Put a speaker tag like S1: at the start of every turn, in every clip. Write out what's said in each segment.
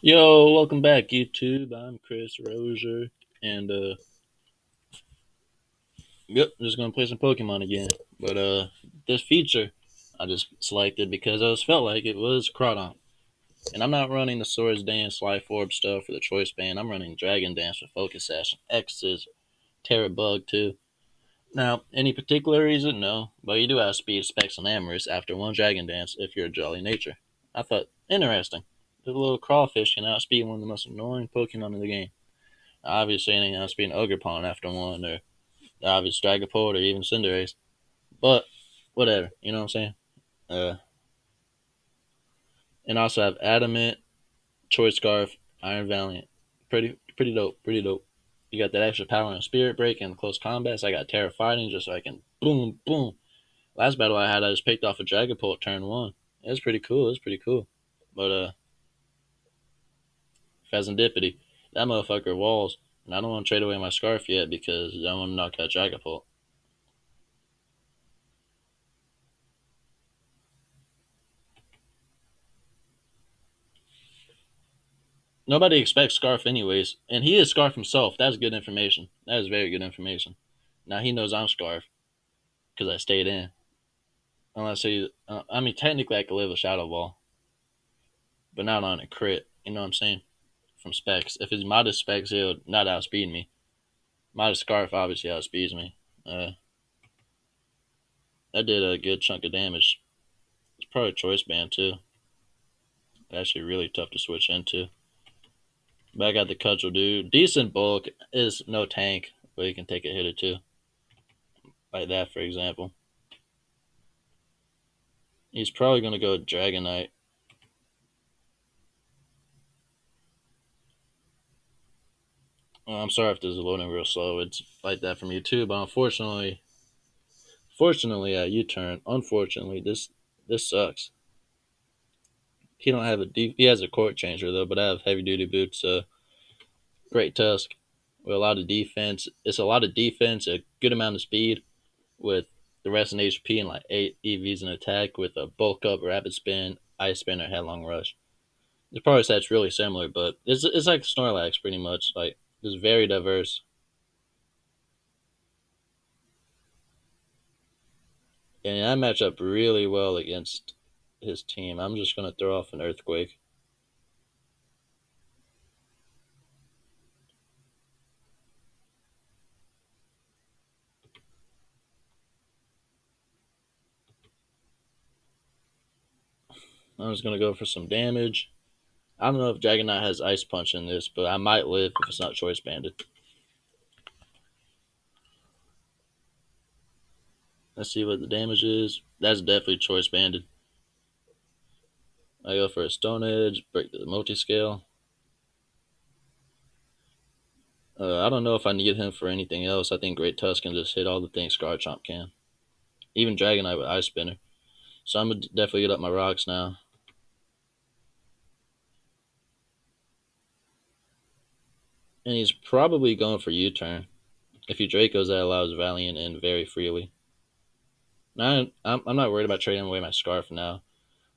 S1: Yo, welcome back, YouTube. I'm Chris Rozier, and yep, just gonna play some Pokemon again. But this feature I just selected because I just felt like it was Crawdaunt, and I'm not running the Swords Dance, Life Orb stuff for the Choice Band. I'm running Dragon Dance with Focus Sash, X's, Terra Bug too. Now, any particular reason? No, but you do have Speed, Specs, and Amorous after one Dragon Dance if you're a Jolly Nature. I thought interesting. The little crawfish can outspeed one of the most annoying Pokemon in the game. Obviously, anything else being Ogerpon after one, or the obvious Dragapult, or even Cinderace. But whatever, you know what I'm saying? Uh, and also have Adamant, Choice Scarf, Iron Valiant. Pretty dope, pretty dope. You got that extra power and Spirit Break in close combat. So I got Terra Fighting just so I can boom, boom. Last battle I had, I just picked off a Dragapult turn one. It was pretty cool. It was pretty cool. But Phasandipity, that motherfucker walls. And I don't want to trade away my Scarf yet because I want to knock out Dragapult. Nobody expects Scarf anyways, and he is Scarf himself. That's good information. That is very good information. Now he knows I'm Scarf because I stayed in. Unless he, I mean, technically I could live a Shadow Ball, but not on a crit. You know what I'm saying? From specs. If it's modest specs, he'll not outspeed me. Modest Scarf obviously outspeeds me. That did a good chunk of damage. It's probably Choice Band too. Actually, really tough to switch into. But I got the Cudgel dude. Decent bulk is no tank, but he can take a hit or two, like that for example. He's probably going to go Dragonite. Well, I'm sorry if this is loading real slow. It's like that from you too, but fortunately, U-turn. Unfortunately, this sucks. He don't have he has a court changer though, but I have heavy duty boots. Great tusk with a lot of defense. It's a lot of defense, a good amount of speed with the rest in HP and like 8 EVs in attack with a bulk up, rapid spin, ice spin, or headlong rush. The power set's really similar, but it's like Snorlax pretty much. Like it's very diverse. And I match up really well against his team. I'm just gonna throw off an earthquake. I'm just gonna go for some damage. I don't know if Dragonite has Ice Punch in this, but I might live if it's not Choice Banded. Let's see what the damage is. That's definitely Choice Banded. I go for a Stone Edge, break the multi scale. I don't know if I need him for anything else. I think Great Tusk can just hit all the things Garchomp can. Even Dragonite with Ice Spinner. So I'm gonna definitely get up my rocks now. And he's probably going for U-turn. If he Dracos, that allows Valiant in very freely. Now I'm not worried about trading away my Scarf now,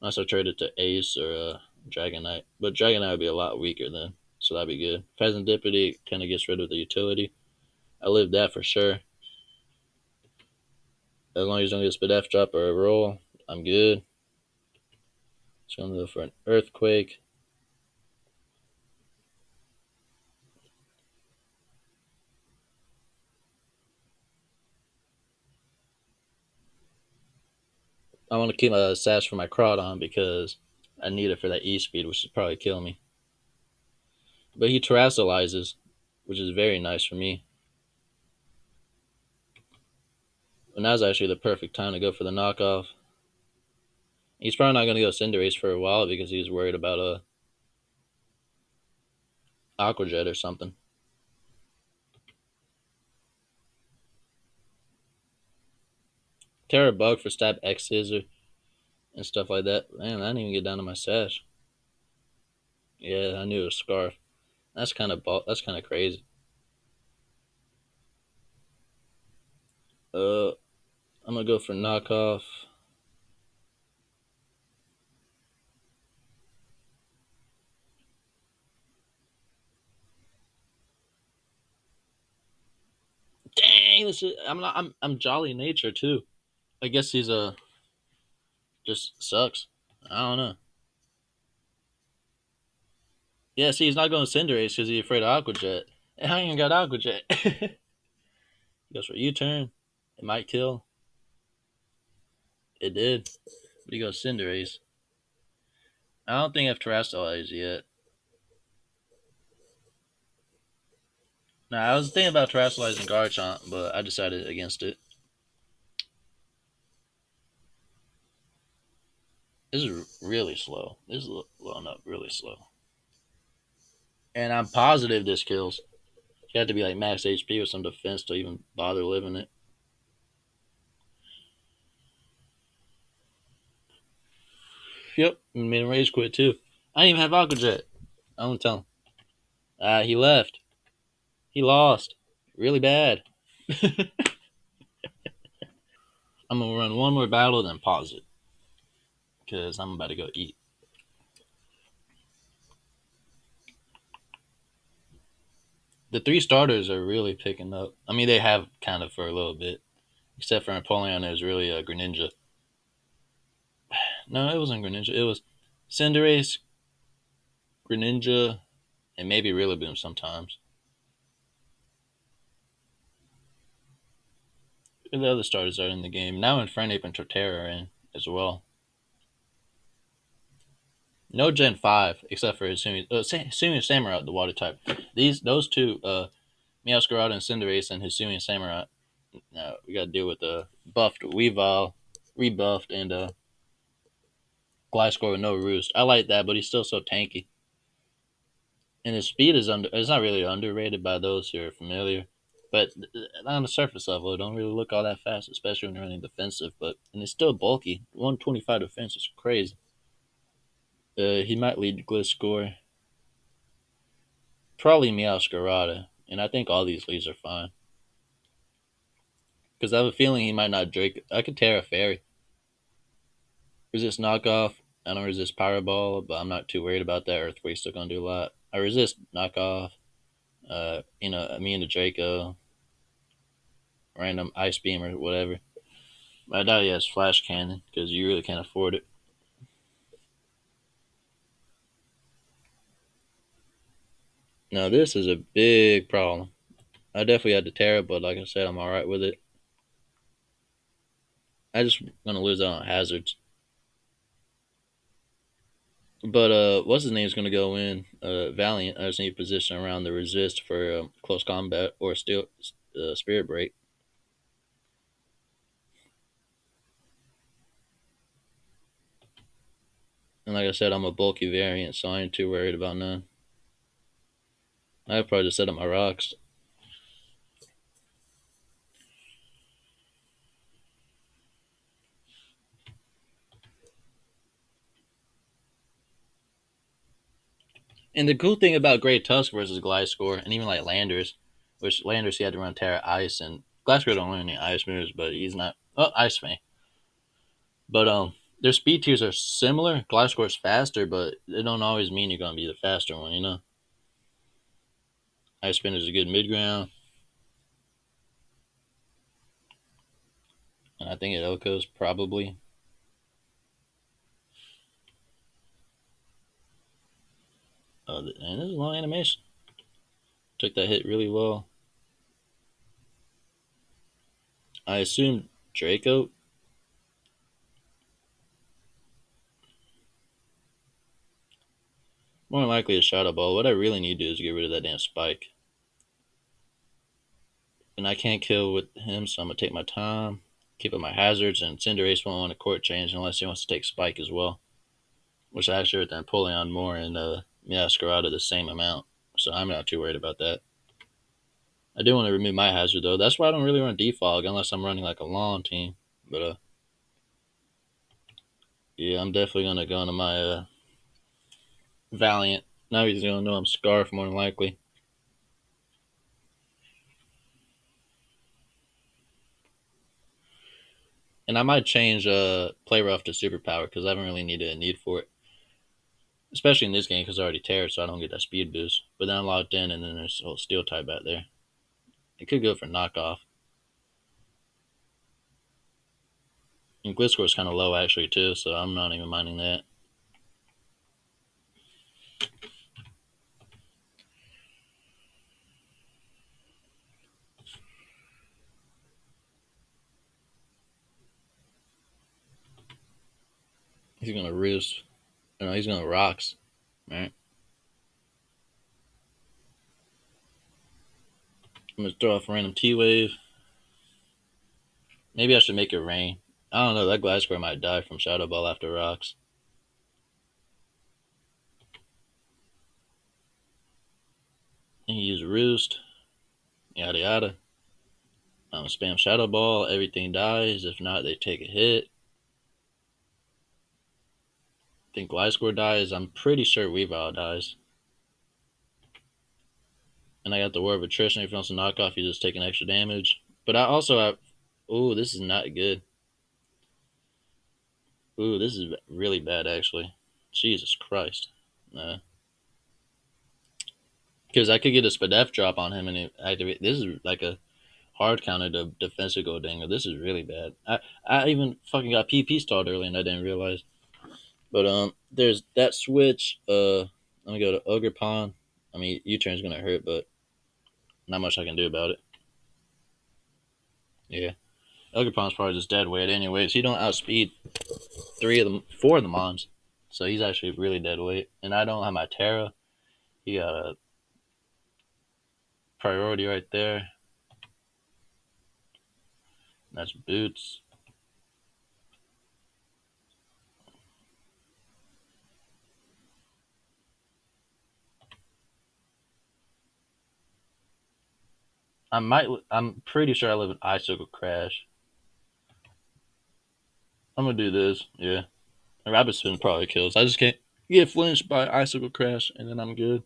S1: unless I trade it to Ace or Dragonite. But Dragonite would be a lot weaker then, so that'd be good. Phasandipity kind of gets rid of the utility. I live that for sure. As long as you don't get a Spadef drop or a roll, I'm good. Just gonna go for an Earthquake. I want to keep a Sash for my Crawdaunt because I need it for that E speed, which would probably kill me. But he terrestrializes, which is very nice for me. And now's actually the perfect time to go for the knockoff. He's probably not going to go Cinderace for a while because he's worried about a Aqua Jet or something. Terra Bug for stab X Scissor and stuff like that. Man, I didn't even get down to my Sash. Yeah, I knew it was Scarf. That's kind of crazy. Uh, I'm gonna go for knockoff. dang, this is I'm not I'm jolly nature too. I guess he's just sucks. I don't know. Yeah, see, he's not going Cinderace because he's afraid of Aqua Jet. And I ain't even got Aqua Jet. He goes for U turn. It might kill. It did. But he goes Cinderace. I don't think I've terrestrialized yet. Now I was thinking about terrestrializing Garchomp, but I decided against it. This is really slow. This is blowing up really slow. And I'm positive this kills. You have to be like max HP with some defense to even bother living it. Yep, and made him rage quit too. I didn't even have Aqua Jet. I don't tell him. He left. He lost. Really bad. I'm gonna run one more battle, then pause it. Because I'm about to go eat. The three starters are really picking up. I mean, they have kind of for a little bit. Except for Napoleon, it was really a Greninja. No, it wasn't Greninja. It was Cinderace, Greninja, and maybe Rillaboom sometimes. And the other starters are in the game. Now Infernape and Torterra are in as well. No Gen 5, except for Hisuian Samurott, the water type. Those two, Meowscarada and Cinderace and Hisuian Samurott. Now we got to deal with the buffed Weavile, rebuffed, and Gliscor with no roost. I like that, but he's still so tanky. And his speed is it's not really underrated by those who are familiar. But on the surface level, it don't really look all that fast, especially when you're running defensive. And it's still bulky. 125 defense is crazy. He might lead Gliscor. Probably Meowscarada. And I think all these leads are fine. Because I have a feeling he might not Drake. I could Terra Fairy. Resist knockoff. I don't resist Powerball, but I'm not too worried about that. Earthquake's still gonna do a lot. I resist knockoff. Me and the Draco. Random Ice Beam or whatever. I doubt he has Flash Cannon because you really can't afford it. Now this is a big problem. I definitely had to Terra, but like I said, I'm alright with it. I just gonna lose out on hazards. But what's his name's gonna go in? Valiant. I just need position around the resist for close combat or still spirit break. And like I said, I'm a bulky variant, so I ain't too worried about none. I'd probably just set up my rocks. And the cool thing about Great Tusk versus Gliscor, and even like Landers, which Landers he had to run Terra Ice, and Gliscor don't run any Ice moves, but he's not. Oh, Ice Fang. But their speed tiers are similar. Gliscor's faster, but it don't always mean you're gonna be the faster one, you know. Ice Spin is a good mid ground, and I think it Oko's probably. And this is a long animation. Took that hit really well. I assume Draco. More than likely a Shadow Ball. What I really need to do is get rid of that damn Spike. And I can't kill with him, so I'm going to take my time, keep up my hazards, and Cinderace won't want a court change unless he wants to take Spike as well. Which I actually hurt Napoleon more and Meowscarada the same amount. So I'm not too worried about that. I do want to remove my hazard though. That's why I don't really run Defog unless I'm running like a lawn team. But yeah, I'm definitely gonna go into my Valiant. Now he's gonna know I'm Scarf more than likely. And I might change Play Rough to Superpower because I haven't really needed a need for it. Especially in this game because I already tear, so I don't get that speed boost. But then I'm locked in, and then there's a whole Steel type out there. It could go for knockoff. And glit score is kind of low actually too, so I'm not even minding that. He's gonna roost. No, he's gonna rocks. Right. I'm gonna throw off a random T wave. Maybe I should make it rain. I don't know. That glass square might die from Shadow Ball after rocks. And you use roost. Yada yada. Spam Shadow Ball. Everything dies. If not, they take a hit. I think Glide Score dies. I'm pretty sure Weavile dies. And I got the War of Attrition. If you want to knock off, you just take an extra damage. But I also have. Ooh, this is not good. Ooh, this is really bad actually. Jesus Christ. Because I could get a Spadef drop on him and activate. This is like a hard counter to defensive Goldango. This is really bad. I even fucking got PP stalled early and I didn't realize. But there's that switch. Let me go to Ogre Pawn. I mean, U-turn's gonna hurt, but not much I can do about it. Yeah, Ogre Pawn's probably just dead weight anyways. He don't outspeed four of the mons, so he's actually really dead weight. And I don't have my Terra. He got a priority right there. That's boots. I'm pretty sure I live in Icicle Crash. I'm gonna do this. Yeah, a Rapid Spin probably kills. I just can't get flinched by Icicle Crash, and then I'm good.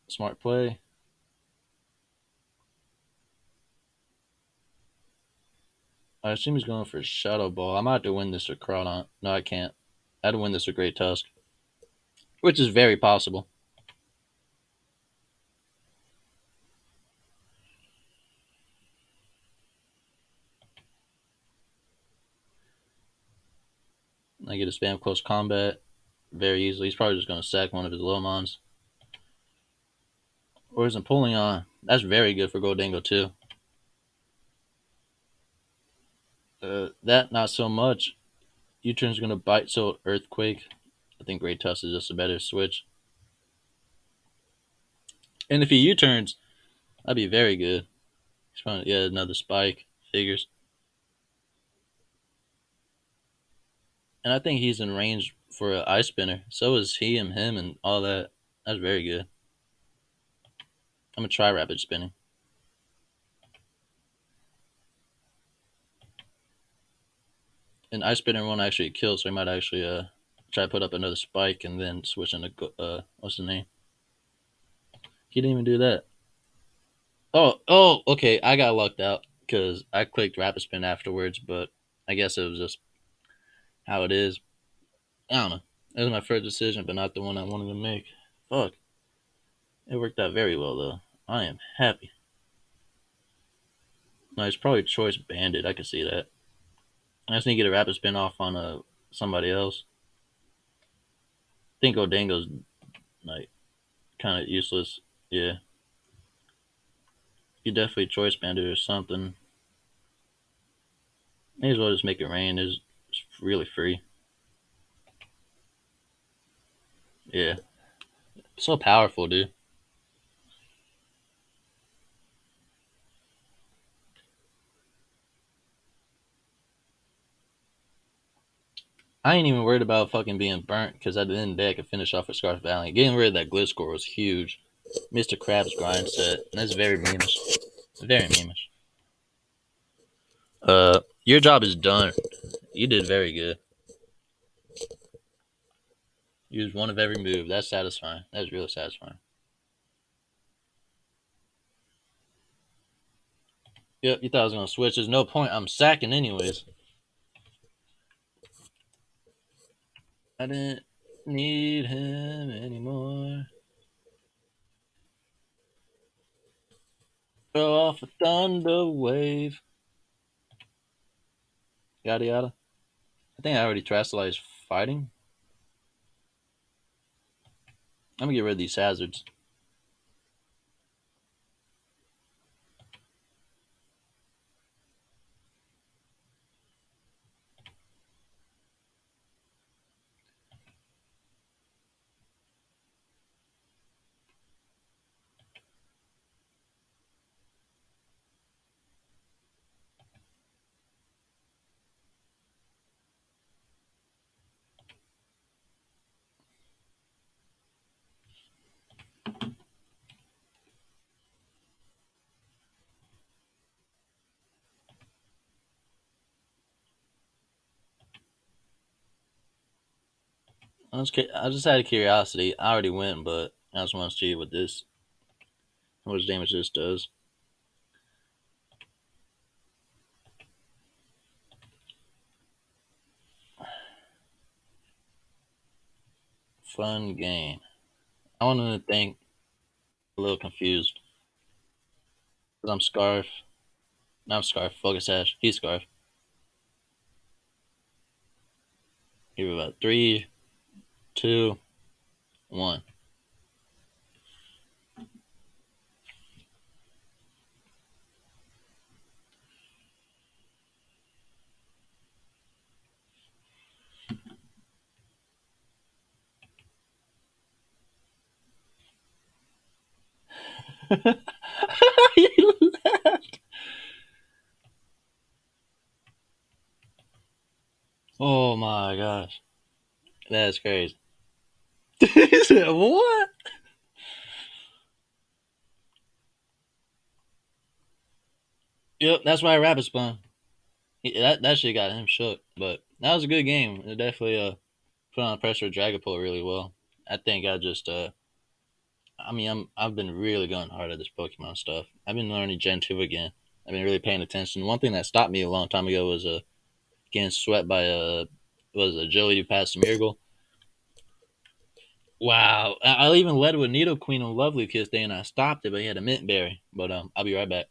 S1: Smart play. I assume he's going for Shadow Ball. I might have to win this with Crawdaunt. No, I can't. I had to win this with Great Tusk, which is very possible. I get a spam close combat very easily. He's probably just going to sack one of his low mons. Or isn't pulling on. That's very good for Goldango too. That not so much. U-turn's going to bite, so Earthquake. I think Great Tusk is just a better switch. And if he U-turns, that'd be very good. He's probably, yeah, another spike. Figures. And I think he's in range for an ice spinner. So is he and him and all that. That's very good. I'm gonna try rapid spinning. And ice spinner won't actually kill, so he might actually try to put up another spike and then switch into what's the name? He didn't even do that. Oh, okay. I got lucked out because I clicked rapid spin afterwards, but I guess it was just how it is. I don't know. It was my first decision, but not the one I wanted to make. Fuck. It worked out very well though. I am happy. No, it's probably choice bandit. I can see that. I just need to get a rapid spin off on somebody else. I think Odango's like kind of useless. Yeah, you definitely choice bandit or something. May as well just make it rain. It's really free. Yeah, so powerful, dude. I ain't even worried about fucking being burnt because at the end of the day I could finish off with Scarf Valley. Getting rid of that glitch score was huge. Mr. Krabs grind set. And that's very memeish. Very memeish. Your job is done. You did very good. Use one of every move. That's satisfying. That's really satisfying. Yep, you thought I was gonna switch. There's no point. I'm sacking anyways. I didn't need him anymore. Fell off a thunder wave. Yada yada. I think I already terrestrialized fighting. I'm gonna get rid of these hazards. I just had a curiosity. I already went, but I just want to see what this, how much damage this does. Fun game. I want to think. A little confused because I'm Scarf. Not Scarf. Focus Ash. He's Scarf. Here we go. 3, 2, 1. You laughed. Oh my gosh, that's crazy. He said, "What?" Yep, that's why Rabbit spun. That shit got him shook, but that was a good game. It definitely put on pressure Dragapult really well. I think I just I mean I've been really going hard at this Pokemon stuff. I've been learning Gen 2 again. I've been really paying attention. One thing that stopped me a long time ago was getting swept by was Agility past Smeargle. Wow, I even led with Nidoqueen on Lovely Kiss Day and I stopped it, but he had a Mint Berry. But I'll be right back.